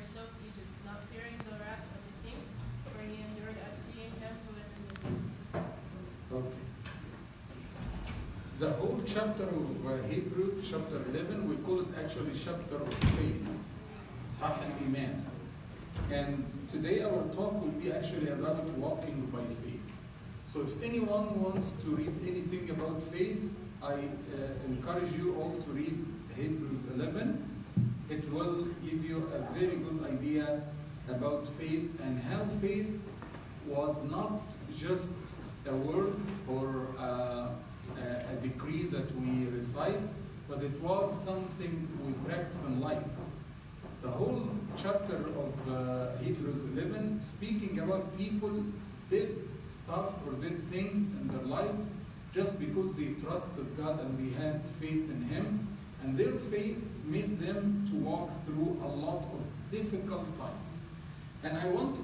so of Egypt, not fearing the wrath of the king, for he endured as seeing him who is in the sea. Okay. The whole chapter of Hebrews, chapter 11, we call it actually chapter of faith. Sah al-Iman. And today our talk will be actually about walking by faith. So if anyone wants to read anything about faith, I encourage you all to read Hebrews 11. It will give you a very good idea about faith and how faith was not just a word or a decree that we recite, but it was something we practice in life. The whole chapter of Hebrews 11 speaking about people did stuff or did things in their lives just because they trusted God and they had faith in Him, and their faith made them to walk through a lot of difficult times. And I want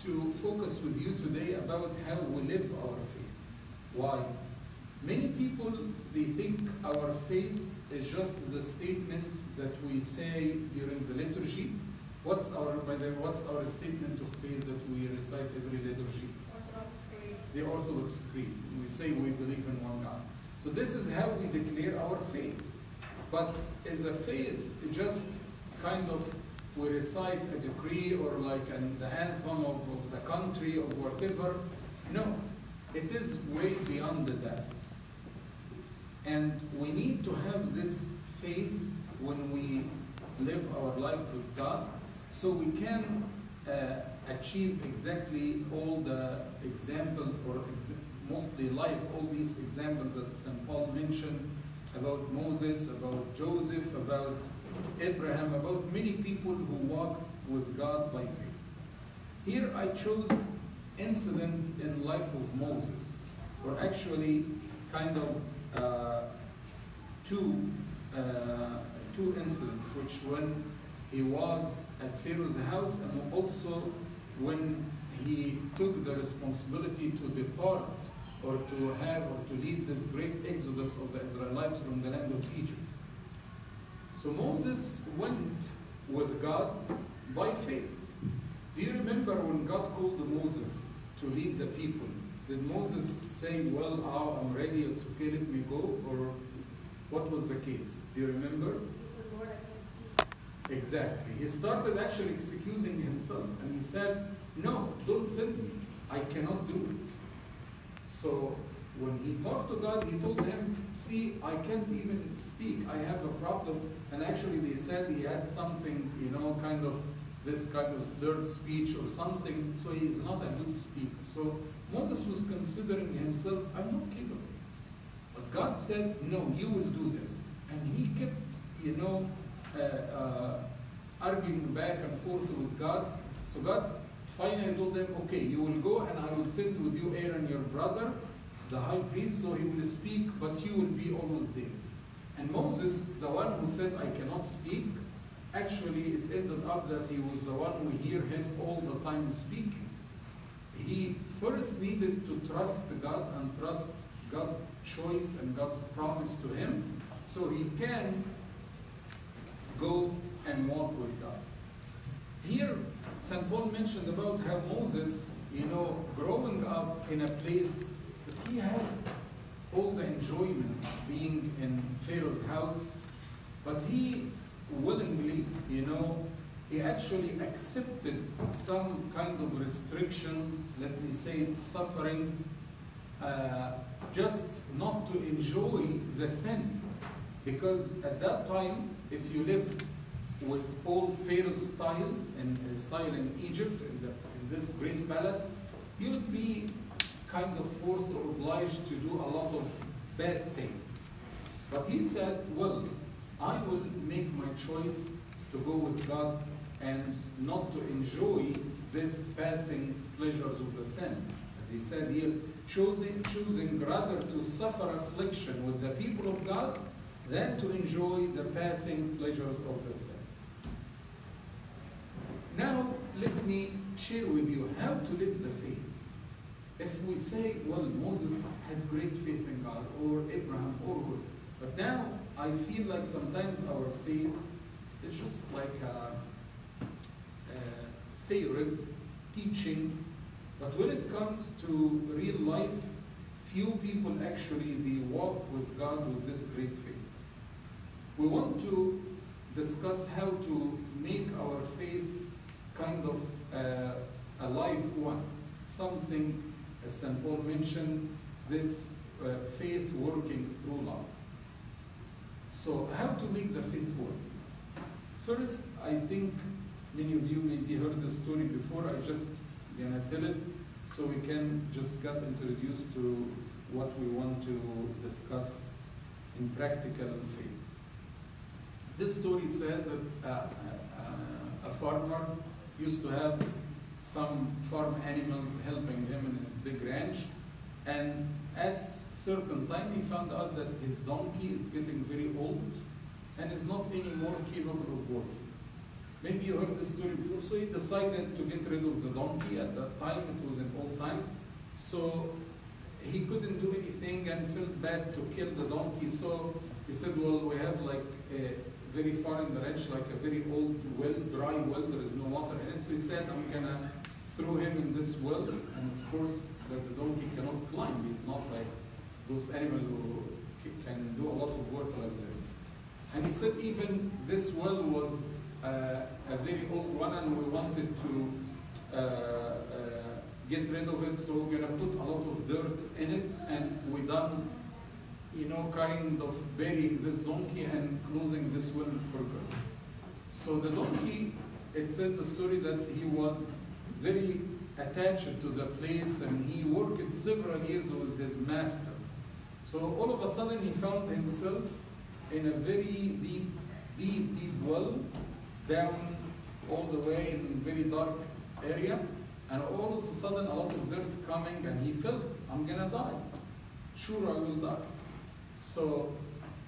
to focus with you today about how we live our faith. Why? Many people, they think our faith is just the statements that we say during the liturgy. What's our statement of faith that we recite every liturgy? Orthodox Creed. The Orthodox Creed. We say we believe in one God. So this is how we declare our faith. But is a faith just kind of we recite a decree or like the anthem of the country or whatever? No, it is way beyond that. And we need to have this faith when we live our life with God, so we can achieve exactly all the examples, or mostly like all these examples that St. Paul mentioned about Moses, about Joseph, about Abraham, about many people who walked with God by faith. Here I chose incident in life of Moses, or actually kind of two incidents, which when he was at Pharaoh's house, and also when he took the responsibility to depart or to have or to lead this great exodus of the Israelites from the land of Egypt. So Moses went with God by faith. Do you remember when God called Moses to lead the people? Did Moses say, well, I'm ready, it's okay, let me go? Or what was the case? Do you remember? He said, Lord, I can't speak. Exactly. He started actually excusing himself, and he said, no, don't send me. I cannot do it. So when he talked to God, he told him, see, I can't even speak. I have a problem. And actually they said he had something, kind of this kind of slurred speech or something, so he is not a good speaker. So Moses was considering himself, I'm not capable. But God said, no, you will do this. And he kept, arguing back and forth with God. So God finally told him, okay, you will go and I will send with you Aaron, your brother, the high priest, so he will speak, but you will be always there. And Moses, the one who said, I cannot speak, actually it ended up that he was the one who hear him all the time speaking. He first needed to trust God and trust God's choice and God's promise to him, so he can go and walk with God. Here, St. Paul mentioned about how Moses, growing up in a place that he had all the enjoyment being in Pharaoh's house, but he willingly, he actually accepted some kind of restrictions, let me say it, sufferings, just not to enjoy the sin. Because at that time, if you lived with all Pharaoh's styles and style in Egypt, in this great palace, you would be kind of forced or obliged to do a lot of bad things. But he said, well, I will make my choice to go with God and not to enjoy this passing pleasures of the sin. As he said here, choosing rather to suffer affliction with the people of God than to enjoy the passing pleasures of the sin. Now, let me share with you how to live the faith. If we say, well, Moses had great faith in God, or Abraham, or who, but now I feel like sometimes our faith is just like theories, teachings, but when it comes to real life, few people actually they walk with God with this great faith. We want to discuss how to make our faith kind of a life one. Something, as St. Paul mentioned, this faith working through love. So how to make the faith work? First, I think many of you maybe heard the story before. I just gonna tell it so we can just get introduced to what we want to discuss in practical faith. This story says that a farmer used to have some farm animals helping him in his big ranch, and at certain time he found out that his donkey is getting very old and is not anymore capable of working. Maybe you heard this story before, so he decided to get rid of the donkey. At that time, it was in old times, so he couldn't do anything and felt bad to kill the donkey. So he said, well, we have like a very far in the ranch, like a very old well, dry well, there is no water in it. So he said, I'm gonna throw him in this well, and of course, the donkey cannot climb. He's not like those animals who can do a lot of work like this. And he said even this well was a very old one, and we wanted to get rid of it, so we're gonna put a lot of dirt in it, and we done, you know, kind of burying this donkey and closing this well for good. So the donkey, it says the story that he was very attached to the place, and he worked several years with his master. So all of a sudden he found himself in a very deep well, down all the way in a very dark area, and all of a sudden a lot of dirt coming, and he felt, I'm gonna die. Sure, I will die. So,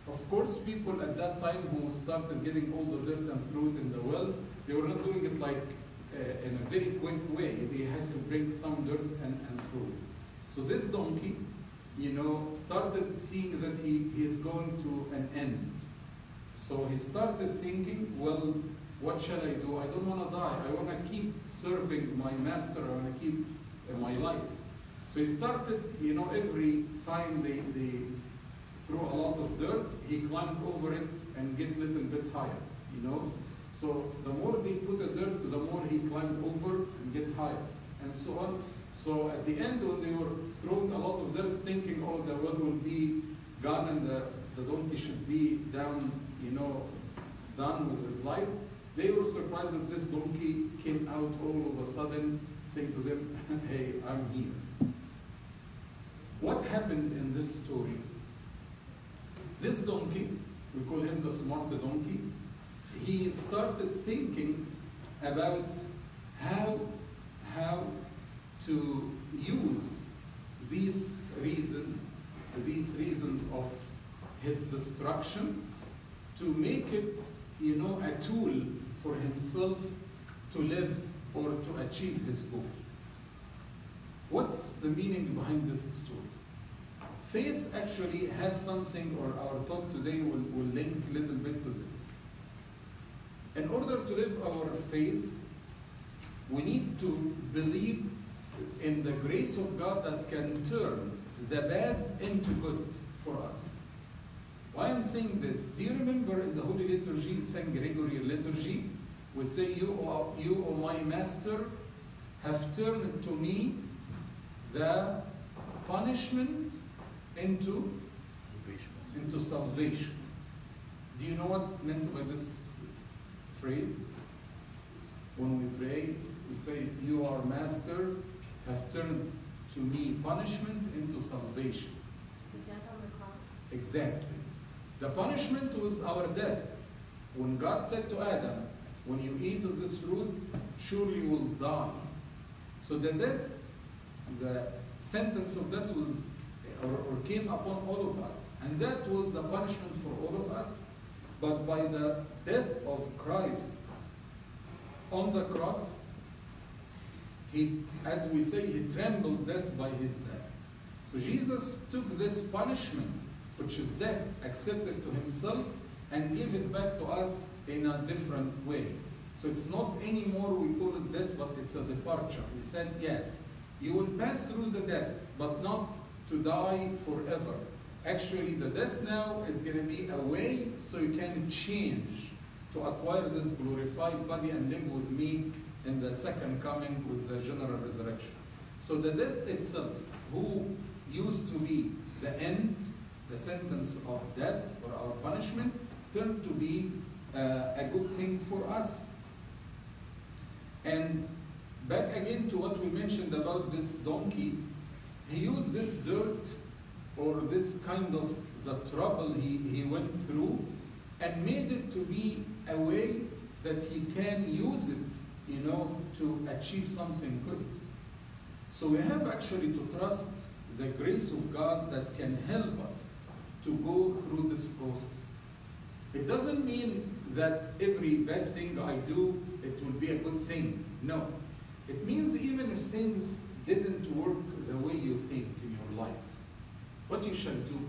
of course, people at that time who started getting all the dirt and threw it in the well, they were not doing it like in a very quick way. They had to bring some dirt and throw it. So this donkey, you know, started seeing that he is going to an end. So he started thinking, well, what shall I do? I don't want to die. I want to keep serving my master. I want to keep my life. So he started, you know, every time they threw a lot of dirt, he climbed over it and get a little bit higher, you know. So the more they put the dirt, the more he climbed over and get higher, and so on. So at the end, when they were throwing a lot of dirt, thinking, oh, the well will be gone and the donkey should be down, you know, done with his life, they were surprised that this donkey came out all of a sudden, saying to them, hey, I'm here. What happened in this story? This donkey, we call him the smart donkey, he started thinking about how to use these reasons of his destruction to make it, you know, a tool for himself to live or to achieve his goal. What's the meaning behind this story? Faith actually has something, or our talk today will link a little bit to this. In order to live our faith, we need to believe in the grace of God that can turn the bad into good for us. Why I'm saying this? Do you remember in the Holy Liturgy, St. Gregory liturgy, we say, you, O my Master, have turned to me the punishment into salvation. Do you know what's meant by this phrase? When we pray, we say, you, our Master, have turned to me punishment into salvation. The death on the cross. Exactly. The punishment was our death. When God said to Adam, when you eat of this fruit, surely you will die. So the death, the sentence of death was, or came upon all of us. And that was the punishment for all of us. But by the death of Christ on the cross, he, as we say, he trembled death by his death. So Jesus took this punishment, which is death, accepted to himself, and gave it back to us in a different way. So it's not anymore, we call it death, but it's a departure. He said, yes, you will pass through the death, but not to die forever. Actually, the death now is going to be a way so you can change to acquire this glorified body and live with me in the second coming with the general resurrection. So the death itself, who used to be the end, the sentence of death or our punishment, turned to be a good thing for us. And back again to what we mentioned about this donkey, he used this dirt or this kind of the trouble he went through and made it to be a way that he can use it, to achieve something good. So we have actually to trust the grace of God that can help us to go through this process. It doesn't mean that every bad thing I do, it will be a good thing. No. It means even if things didn't work the way you think in your life, what you shall do?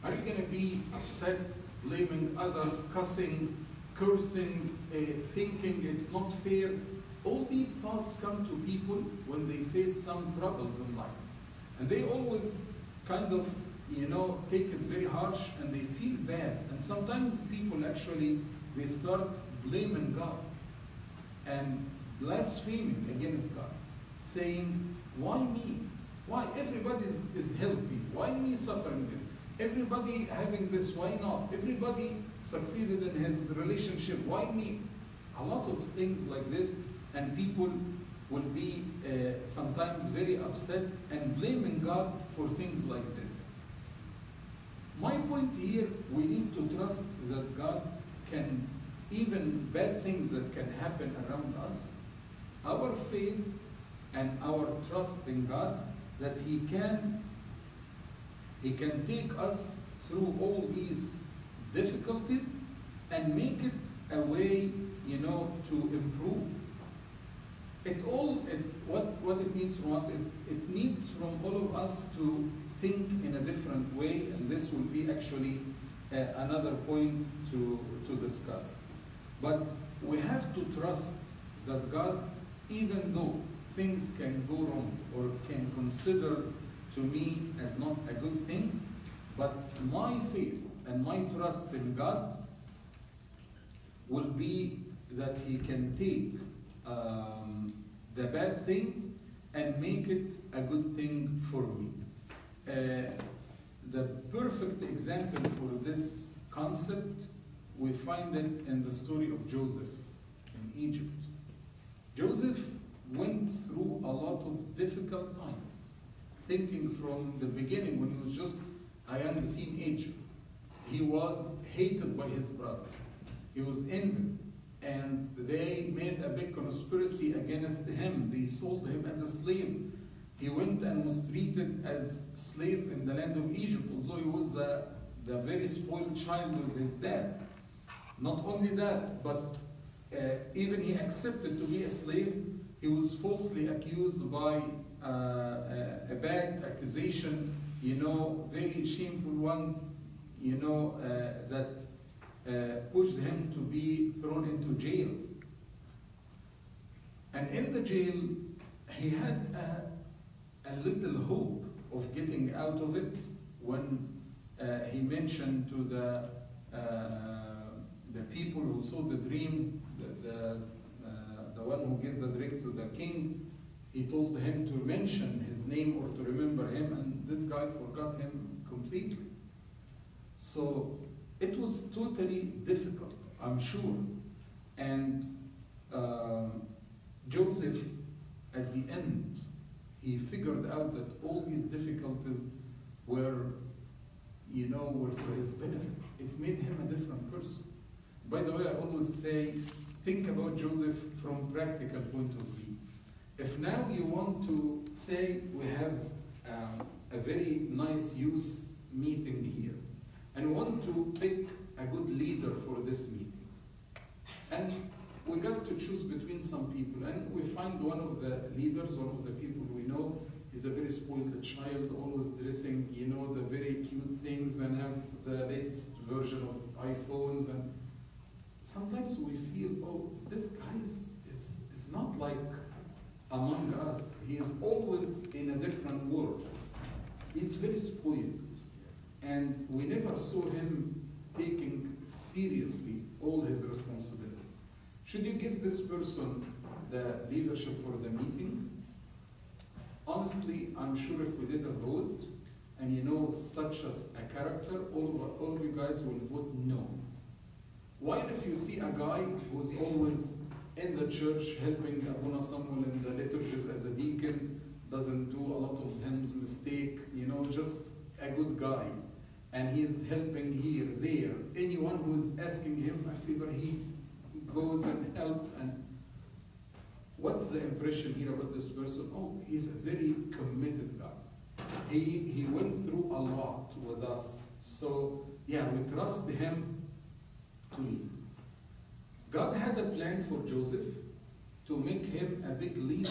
Are you going to be upset, blaming others, cussing, cursing, thinking it's not fair? All these thoughts come to people when they face some troubles in life. And they always kind of, take it very harsh and they feel bad. And sometimes people actually, they start blaming God and blaspheming against God, saying, why me? Why? Everybody is healthy. Why me suffering this? Everybody having this, why not? Everybody succeeded in his relationship, why me? A lot of things like this, and people will be sometimes very upset and blaming God for things like this. My point here, we need to trust that God can, even bad things that can happen around us, our faith and our trust in God, that He can take us through all these difficulties and make it a way, to improve. What it means from us, it needs from all of us to think in a different way, and this will be actually another point to discuss. But we have to trust that God, even though things can go wrong or can consider to me as not a good thing, but my faith and my trust in God will be that He can take the bad things and make it a good thing for me. The perfect example for this concept, we find it in the story of Joseph in Egypt. Joseph went through a lot of difficult times, thinking from the beginning when he was just a young teenager. He was hated by his brothers. He was envied, and they made a big conspiracy against him. They sold him as a slave. He went and was treated as slave in the land of Egypt, although he was the very spoiled child with his dad. Not only that, but even he accepted to be a slave. He was falsely accused by a bad accusation, very shameful one, that pushed him to be thrown into jail. And in the jail, he had a little hope of getting out of it when he mentioned to the people who saw the dreams, the one who gave the dream to the king. He told him to mention his name or to remember him, and this guy forgot him completely. So it was totally difficult, I'm sure. And Joseph, at the end, he figured out that all these difficulties were for his benefit. It made him a different person. By the way, I always say, think about Joseph from practical point of view. If now you want to say we have a very nice youth meeting here, and we want to pick a good leader for this meeting, and we got to choose between some people, and we find one of the leaders, one of the people we know, is a very spoiled child, always dressing, the very cute things, and have the latest version of iPhones, and sometimes we feel, oh, this guy is not like among us. He is always in a different world. He's very spoiled. And we never saw him taking seriously all his responsibilities. Should you give this person the leadership for the meeting? Honestly, I'm sure if we did a vote, and you know such as a character, all of you guys will vote no. While if you see a guy who's always in the church helping Abuna Samuel in the liturgies as a deacon, doesn't do a lot of hymns, mistake, you know, just a good guy, and he's helping here, there. Anyone who's asking him a favor, he goes and helps. And what's the impression here about this person? Oh, he's a very committed guy. He went through a lot with us. So yeah, we trust him to lead. God had a plan for Joseph to make him a big leader.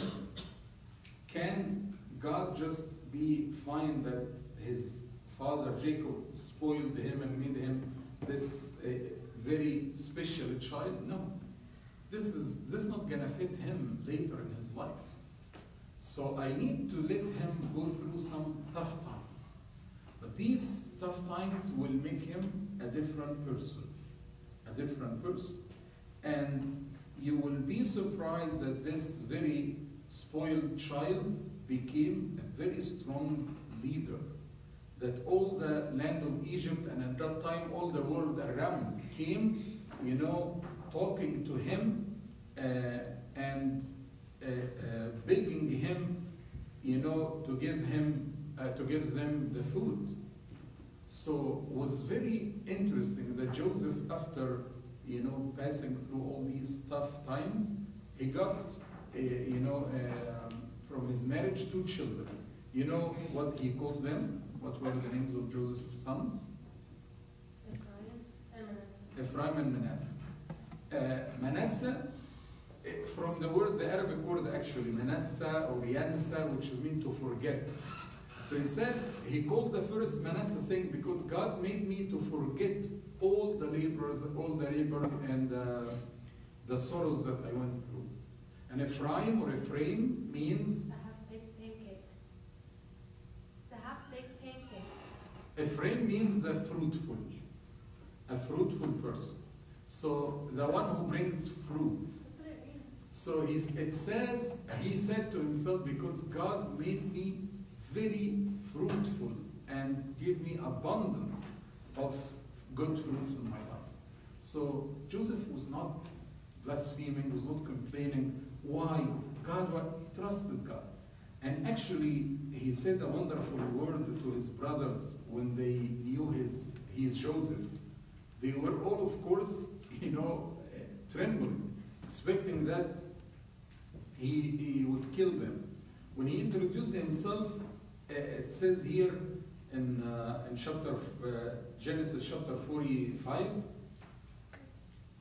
Can God just be fine that his father Jacob spoiled him and made him this very special child? No. This is not gonna fit him later in his life. So I need to let him go through some tough times. But these tough times will make him a different person. A different person. And you will be surprised that this very spoiled child became a very strong leader. That all the land of Egypt, and at that time all the world around, came, you know, talking to him and begging him, you know, to give them the food. So it was very interesting that Joseph, after, you know, passing through all these tough times, he got, you know, from his marriage 2 children. You know what he called them? What were the names of Joseph's sons? Ephraim and Manasseh. Manasseh, from the word, the Arabic word actually, Manasseh or Yansa, which is mean to forget. So he said, he called the first Manasseh saying, because God made me to forget all the labors and the sorrows that I went through. And Ephraim or Ephraim means? A half-baked pancake. It's a half-baked pancake. Ephraim means the fruitful, a fruitful person. So the one who brings fruit. That's what it means. So it says, he said to himself, because God made me very fruitful and give me abundance of good fruits in my life. So Joseph was not blaspheming, was not complaining. Why? God, he trusted God. And actually, he said a wonderful word to his brothers when they knew he is Joseph. They were all, of course, you know, trembling, expecting that he would kill them. When he introduced himself, it says here in Genesis chapter 45,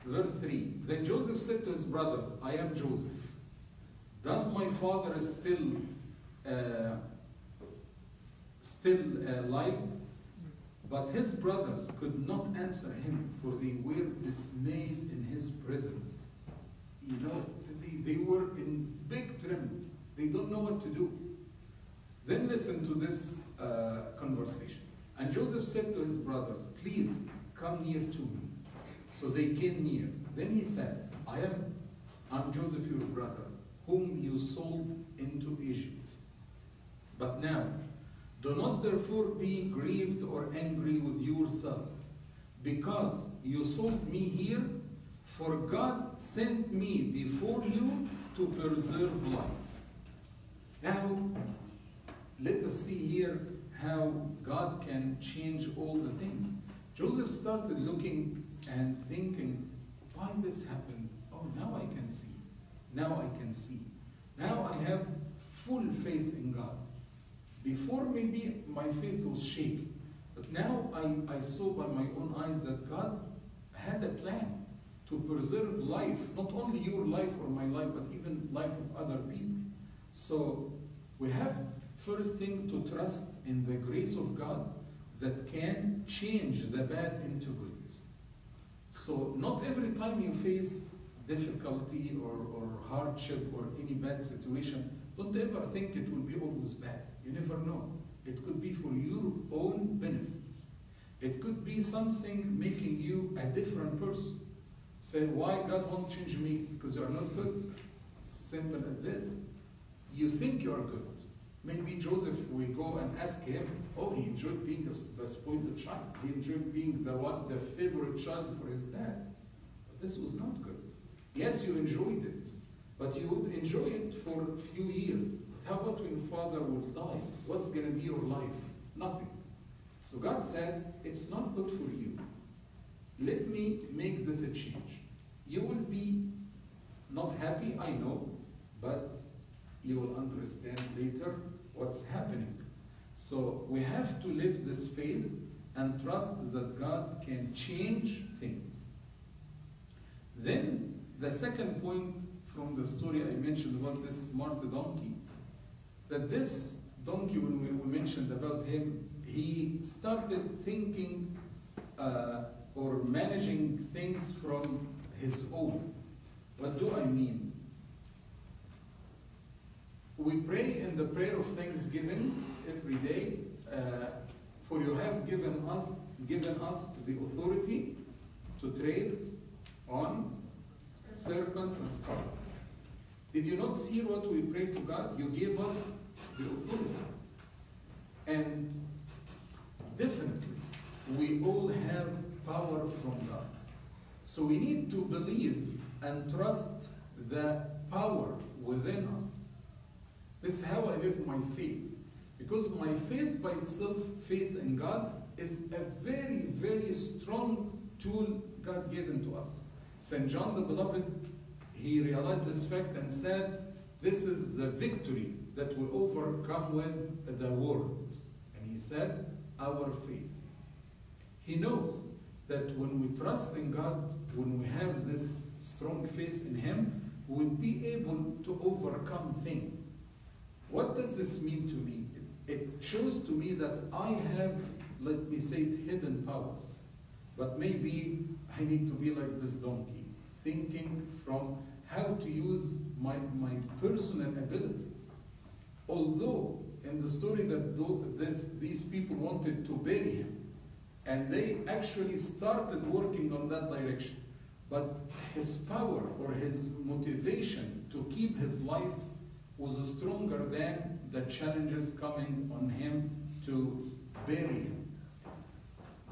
verse 3. Then Joseph said to his brothers, I am Joseph. Does my father is still alive? But his brothers could not answer him, for they were dismayed in his presence. You know, they were in big tremor. They don't know what to do. Then listen to this conversation. And Joseph said to his brothers, please come near to me. So they came near. Then he said, I'm Joseph, your brother, whom you sold into Egypt. But now, do not therefore be grieved or angry with yourselves, because you sold me here, for God sent me before you to preserve life. Now, let us see here how God can change all the things. Joseph started looking and thinking, why this happened? Oh, now I can see. Now I can see. Now I have full faith in God. Before maybe my faith was shaky, but now I saw by my own eyes that God had a plan to preserve life, not only your life or my life, but even life of other people. So we have first thing to trust in the grace of God that can change the bad into good. So not every time you face difficulty or hardship or any bad situation, don't ever think it will be always bad. You never know. It could be for your own benefit. It could be something making you a different person. Say, why God won't change me? Because you are not good. Simple as this. You think you are good. Maybe Joseph, we go and ask him, oh, he enjoyed being the spoiled child. He enjoyed being the favorite child for his dad. But this was not good. Yes, you enjoyed it, but you would enjoy it for a few years. But how about when father would die? What's going to be your life? Nothing. So God said, it's not good for you. Let me make this a change. You will be not happy, I know, but you will understand later what's happening. So we have to live this faith and trust that God can change things. Then the second point from the story I mentioned about this smart donkey, that this donkey, when we mentioned about him, he started thinking or managing things from his own. What do I mean? We pray in the prayer of thanksgiving every day, for you have given us the authority to tread on serpents and scorpions. Did you not see what we pray to God? You gave us the authority. And definitely, we all have power from God. So we need to believe and trust the power within us. This is how I live my faith. Because my faith by itself, faith in God, is a very, very strong tool God given to us. St. John the Beloved, he realized this fact and said, this is the victory that we overcome with the world. And he said, our faith. He knows that when we trust in God, when we have this strong faith in Him, we'll be able to overcome things. What does this mean to me? It shows to me that I have, let me say, hidden powers. But maybe I need to be like this donkey, thinking from how to use my personal abilities. Although, in the story that these people wanted to bury him, and they actually started working on that direction. But his power or his motivation to keep his life was stronger than the challenges coming on him to bury him.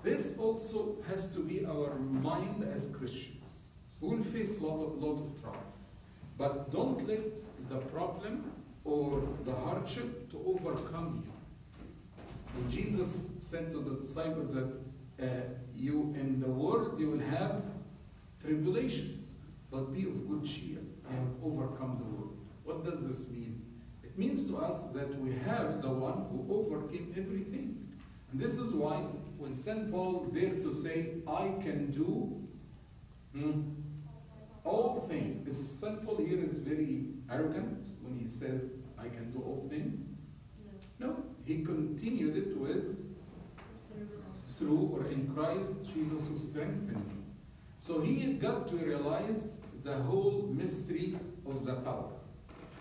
This also has to be our mind as Christians. We will face a lot of troubles. But don't let the problem or the hardship to overcome you. When Jesus said to the disciples that you in the world you will have tribulation, but be of good cheer. You have overcome the world. What does this mean? It means to us that we have the one who overcame everything. And this is why when St. Paul dared to say, I can do all things. St. Paul here is very arrogant when he says, I can do all things. No, he continued it with through or in Christ Jesus who strengthened me. So he got to realize the whole mystery of the power.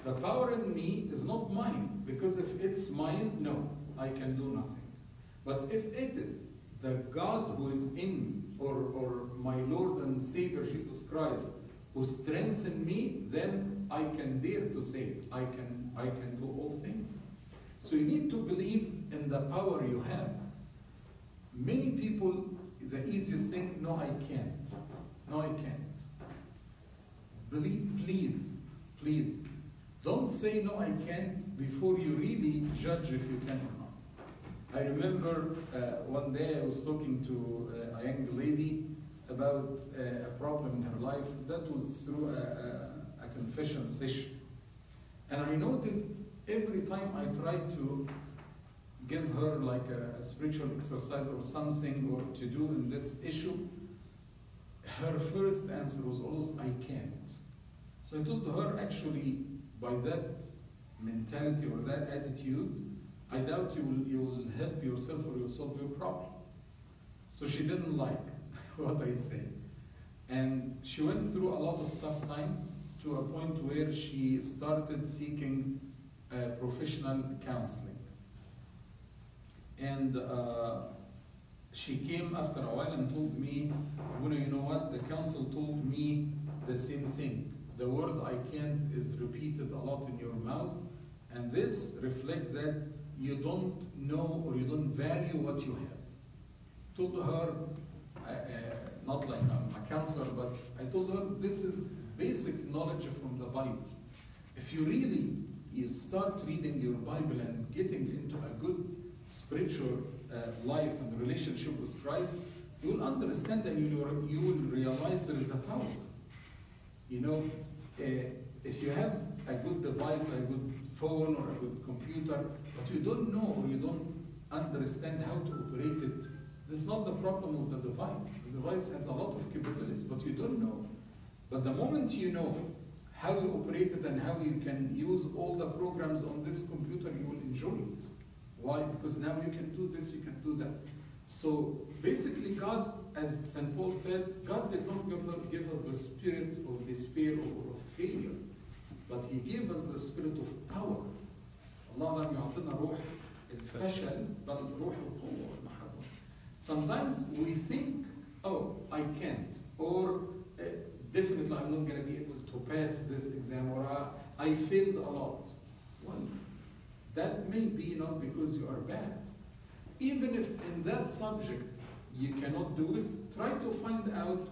The power in me is not mine, because if it's mine, no, I can do nothing. But if it is the God who is in me, or my Lord and Savior Jesus Christ, who strengthened me, then I can dare to say, I can do all things. So you need to believe in the power you have. Many people, the easiest thing, no, I can't. No, I can't. Believe, please, don't say no, I can't before you really judge if you can or not. I remember one day I was talking to a young lady about a problem in her life. That was through a confession session. And I noticed every time I tried to give her like a spiritual exercise or something or to do in this issue, her first answer was always, I can't. So I told her, actually, by that mentality or that attitude, I doubt you will help yourself or you'll solve your problem. So she didn't like what I said. And she went through a lot of tough times to a point where she started seeking professional counseling. And she came after a while and told me, Buna, you know what? The council told me the same thing. The word I can't is repeated a lot in your mouth, and this reflects that you don't know or you don't value what you have. Told her, not like I'm a counselor, but I told her this is basic knowledge from the Bible. If you start reading your Bible and getting into a good spiritual life and relationship with Christ, you will understand and you will realize there is a power. You know, if you have a good device, like a good phone or a good computer, but you don't know or you don't understand how to operate it, this is not the problem of the device. The device has a lot of capabilities, but you don't know. But the moment you know how you operate it and how you can use all the programs on this computer, you will enjoy it. Why? Because now you can do this, you can do that. So basically God, as St. Paul said, God did not give us the spirit of despair or of failure, but He gave us the spirit of power. Allah لم يعطينا روح الفشل بل روح القوة والمحبة. Sometimes we think, oh, I can't, or definitely I'm not going to be able to pass this exam, or I failed a lot. Well, that may be not because you are bad. Even if in that subject you cannot do it, try to find out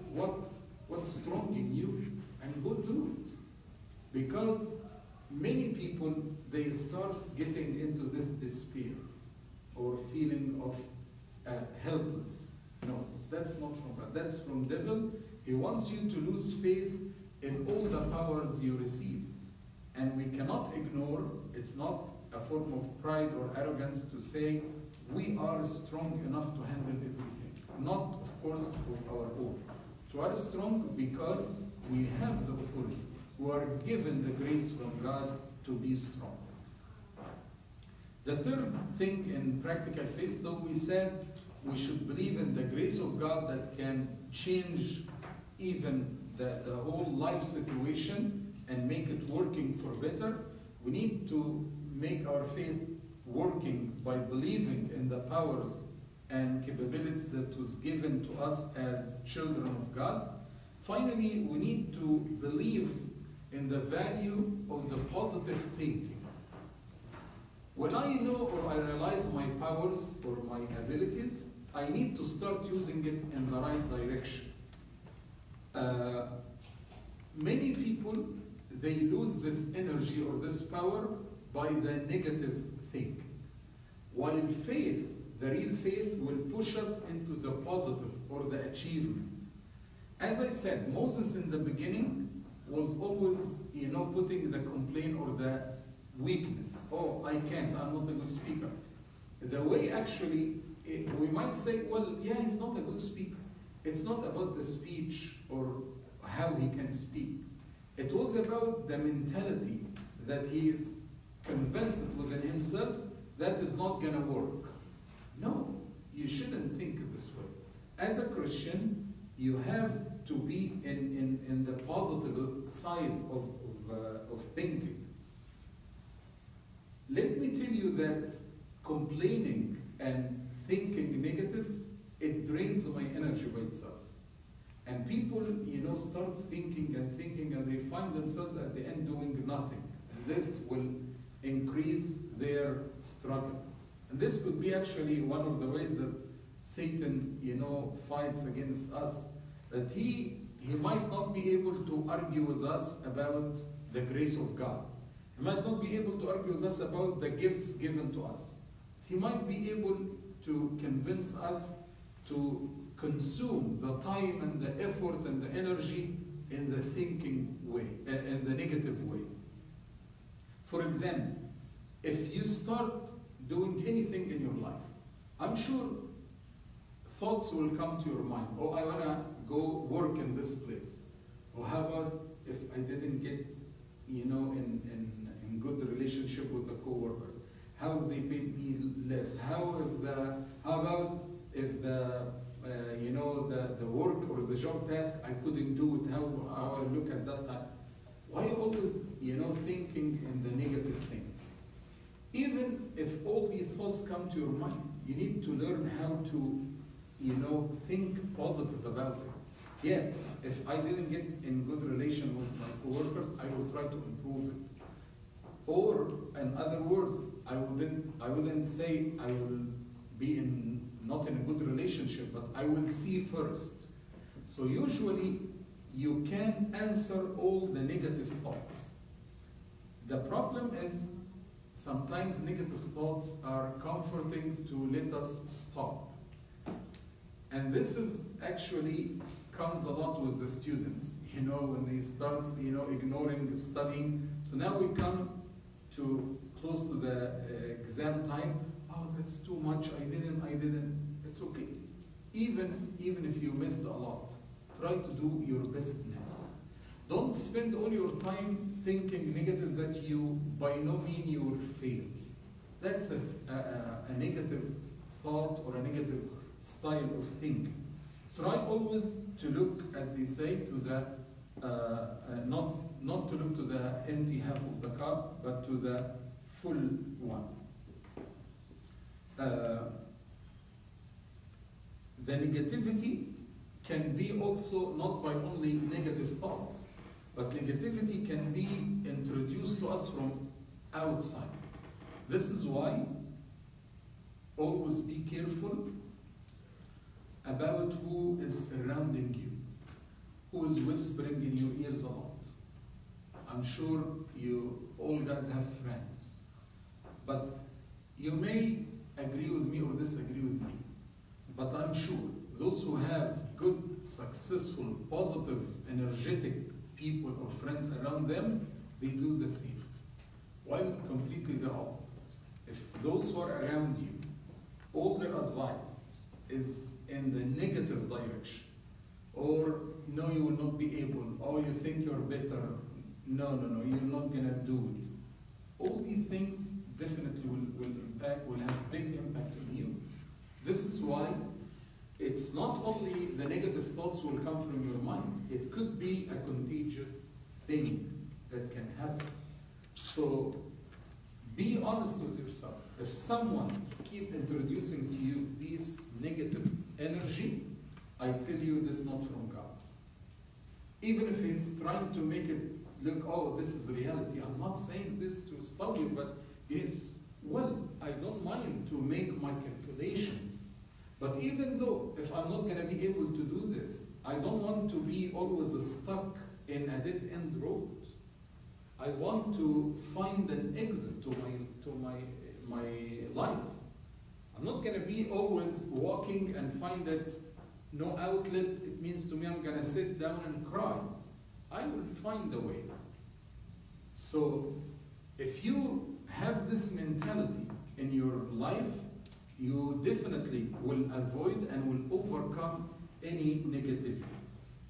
what's strong in you and go do it. Because many people, they start getting into this despair or feeling of helpless. No, that's not from God. That's from devil. He wants you to lose faith in all the powers you receive. And we cannot ignore, it's not a form of pride or arrogance to say we are strong enough to handle everything. Not, of course, of our own. We are strong because we have the authority. We are given the grace from God to be strong. The third thing in practical faith, though, we said we should believe in the grace of God that can change even the whole life situation and make it working for better. We need to make our faith working by believing in the powers and capabilities that was given to us as children of God. Finally, we need to believe in the value of the positive thinking. When I know or I realize my powers or my abilities, I need to start using it in the right direction. Many people, they lose this energy or this power by the negative thinking. While faith, the real faith, will push us into the positive or the achievement. As I said, Moses in the beginning was always, putting the complaint or the weakness. Oh, I can't, I'm not a good speaker. The way actually, we might say, well, yeah, he's not a good speaker. It's not about the speech or how he can speak. It was about the mentality that he is convinced within himself that is not going to work. No, you shouldn't think this way. As a Christian, you have to be in the positive side of thinking. Let me tell you that complaining and thinking negative, it drains my energy by itself. And people, start thinking and they find themselves at the end doing nothing. And this will increase their struggle. And this could be actually one of the ways that Satan, fights against us. That he might not be able to argue with us about the grace of God. He might not be able to argue with us about the gifts given to us. He might be able to convince us to consume the time and the effort and the energy in the thinking way, in the negative way. For example, if you start doing anything in your life, I'm sure thoughts will come to your mind. Oh, I want to go work in this place. Or how about if I didn't get, in good relationship with the co-workers? How if they paid me less? How about if the the work or the job task, I couldn't do it, how I look at that time. Why always, thinking in the negative things? Even if all these thoughts come to your mind, you need to learn how to, think positive about it. Yes, if I didn't get in good relation with my coworkers, I will try to improve it. Or, in other words, I wouldn't say I will be not in a good relationship, but I will see first. So usually, you can answer all the negative thoughts. The problem is, sometimes negative thoughts are comforting to let us stop. And this is actually comes a lot with the students, when they start, ignoring studying. So now we come to close to the exam time. Oh, that's too much, I didn't. It's okay. Even if you missed a lot, try to do your best now. Don't spend all your time thinking negative that you, by no means, you will fail. That's a negative thought or a negative style of thinking. Try always to look, as they say, to the, not to look to the empty half of the cup, but to the full one. The negativity can be also not by only negative thoughts, but negativity can be introduced to us from outside. This is why always be careful about who is surrounding you, who is whispering in your ears a lot. I'm sure you all guys have friends, but you may agree with me or disagree with me, but I'm sure those who have good, successful, positive, energetic people or friends around them, they do the same. While completely the opposite. If those who are around you, all their advice is in the negative direction, or no, you will not be able, or you think you're better, no, you're not gonna do it. All these things definitely will have big impact on you. This is why it's not only the negative thoughts will come from your mind, it could be a contagious thing that can happen. So be honest with yourself. If someone keeps introducing to you this negative energy, I tell you this is not from God. Even if he's trying to make it look, oh, this is reality. I'm not saying this to stop you, but I don't mind to make my calculations. But even though, if I'm not going to be able to do this, I don't want to be always stuck in a dead-end road. I want to find an exit to my life. I'm not going to be always walking and find that no outlet. It means to me I'm going to sit down and cry. I will find a way. So if you have this mentality in your life, you definitely will avoid and will overcome any negativity.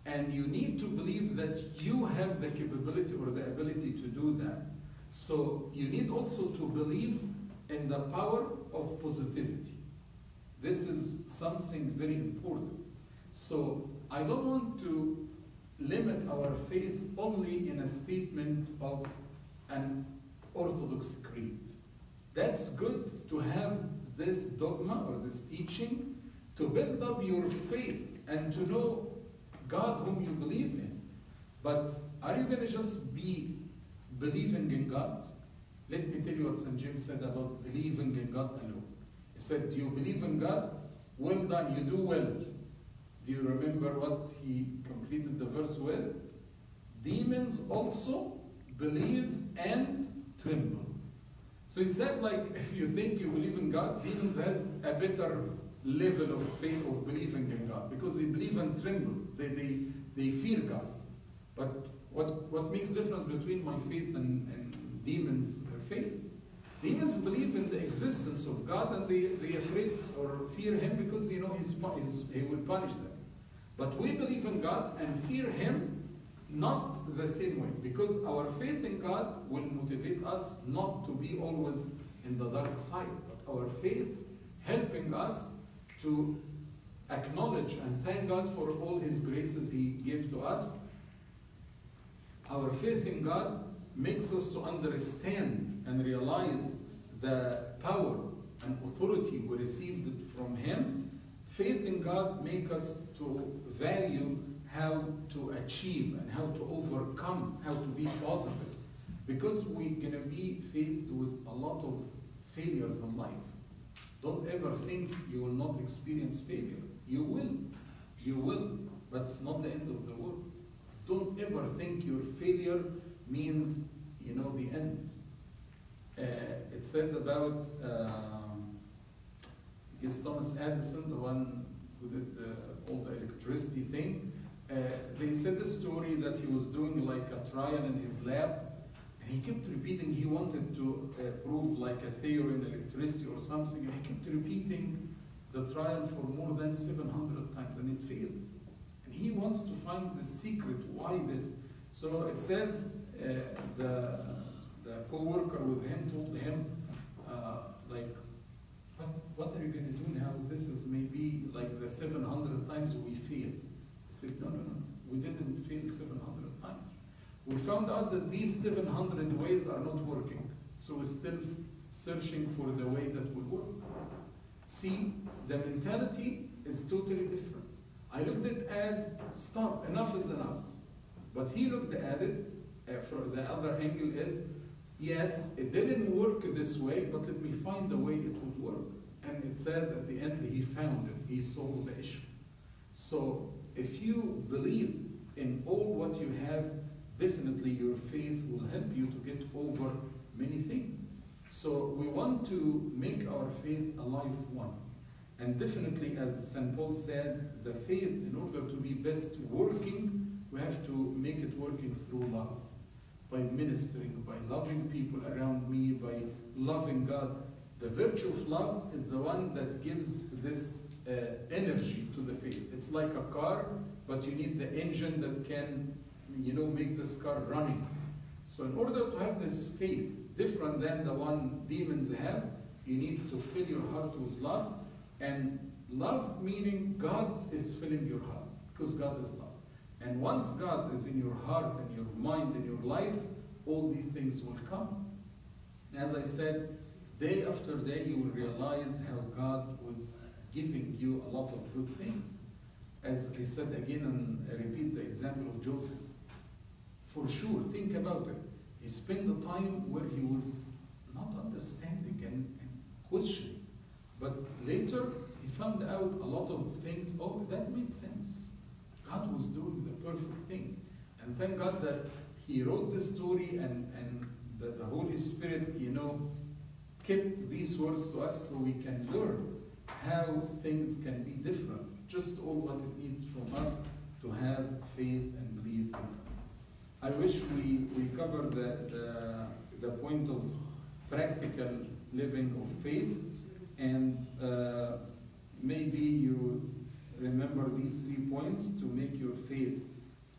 And you need to believe that you have the capability or the ability to do that. So you need also to believe in the power of positivity. This is something very important. So I don't want to limit our faith only in a statement of an Orthodox creed. That's good to have this dogma or this teaching to build up your faith and to know God whom you believe in. But are you going to just be believing in God? Let me tell you what St. James said about believing in God alone. He said, do you believe in God? Well done, you do well. Do you remember what he completed the verse with? Demons also believe and tremble. So he said, like, if you think you believe in God, demons has a better level of faith of believing in God, because they believe and tremble. They fear God. But what makes difference between my faith and demons' faith? Demons believe in the existence of God, and they afraid or fear him because he will punish them. But we believe in God and fear him not the same way, because our faith in God will motivate us not to be always in the dark side, but our faith helping us to acknowledge and thank God for all His graces He gave to us, our faith in God makes us to understand and realize the power and authority we received from Him. Faith in God makes us to value how to achieve and how to overcome, how to be positive. Because we're going to be faced with a lot of failures in life. Don't ever think you will not experience failure. You will, but it's not the end of the world. Don't ever think your failure means, you know, the end. It says about, I guess Thomas Edison, the one who did all the electricity thing, they said the story that he was doing like a trial in his lab, and he kept repeating, he wanted to prove like a theory in electricity or something, and he kept repeating the trial for more than 700 times, and it fails. And he wants to find the secret, why this? So it says the co-worker with him told him, like, what are you going to do now? This is maybe like the 700 times we fail. He said, no, we didn't fail 700 times. We found out that these 700 ways are not working. So we're still searching for the way that will work. See, the mentality is totally different. I looked at it as, stop, enough is enough. But he looked at it, from the other angle is, yes, it didn't work this way, but let me find the way it would work. And it says at the end, he found it, he solved the issue. So if you believe in all what you have, definitely your faith will help you to get over many things. So we want to make our faith a life one. And definitely, as St. Paul said, the faith, in order to be best working, we have to make it working through love. By ministering, by loving people around me, by loving God. The virtue of love is the one that gives this energy to the faith. It's like a car, but you need the engine that can, you know, make this car running. So in order to have this faith, different than the one demons have, you need to fill your heart with love. And love meaning God is filling your heart, because God is love. And once God is in your heart and your mind and your life, all these things will come. As I said, day after day you will realize how God was giving you a lot of good things. As I said again, and I repeat the example of Joseph. For sure, think about it. He spent the time where he was not understanding and questioning. But later, he found out a lot of things. Oh, that made sense. God was doing the perfect thing. And thank God that he wrote this story and that the Holy Spirit, you know, kept these words to us so we can learn how things can be different. Just all what it needs from us to have faith and believe in God. I wish we covered the point of practical living of faith, and maybe you remember these 3 points to make your faith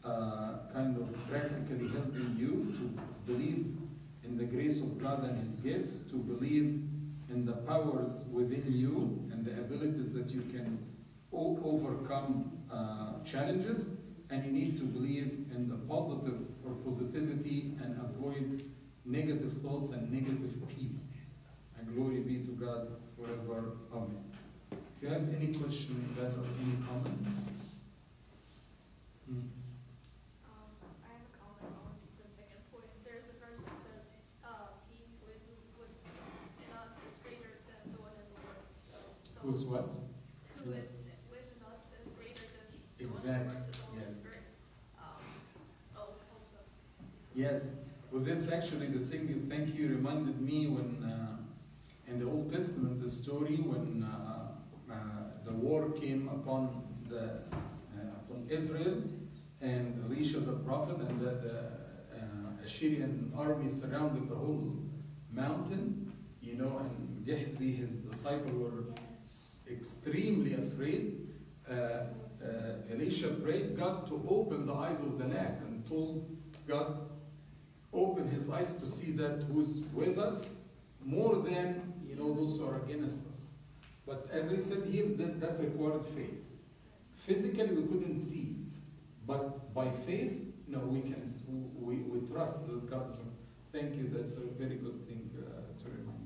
kind of practically helping you to believe in the grace of God and His gifts, to believe in the powers within you and the abilities that you can overcome challenges, and you need to believe in the positive or positivity and avoid negative thoughts and negative people. And glory be to God forever. Amen. If you have any question on that or any comments? I have a comment on the second point. There's a verse that says, he who is within us is greater than the one in the world. So Who's what? Who is within us is greater than the Exactly. one in the world. So the Holy Yes. Spirit always helps us. Yes. Well, this actually, the thing is, thank you, reminded me when in the Old Testament, the story when the war came upon upon Israel, and Elisha the prophet and the Assyrian army surrounded the whole mountain, you know, and Gehazi, his disciple, were extremely afraid. Elisha prayed God to open the eyes of the lad and told God, open his eyes to see that who's with us more than, you know, those who are against us. But as I said here, that required faith. Physically, we couldn't see it, but by faith, no, we can. We trust that God. Thank you. That's a very good thing to remind.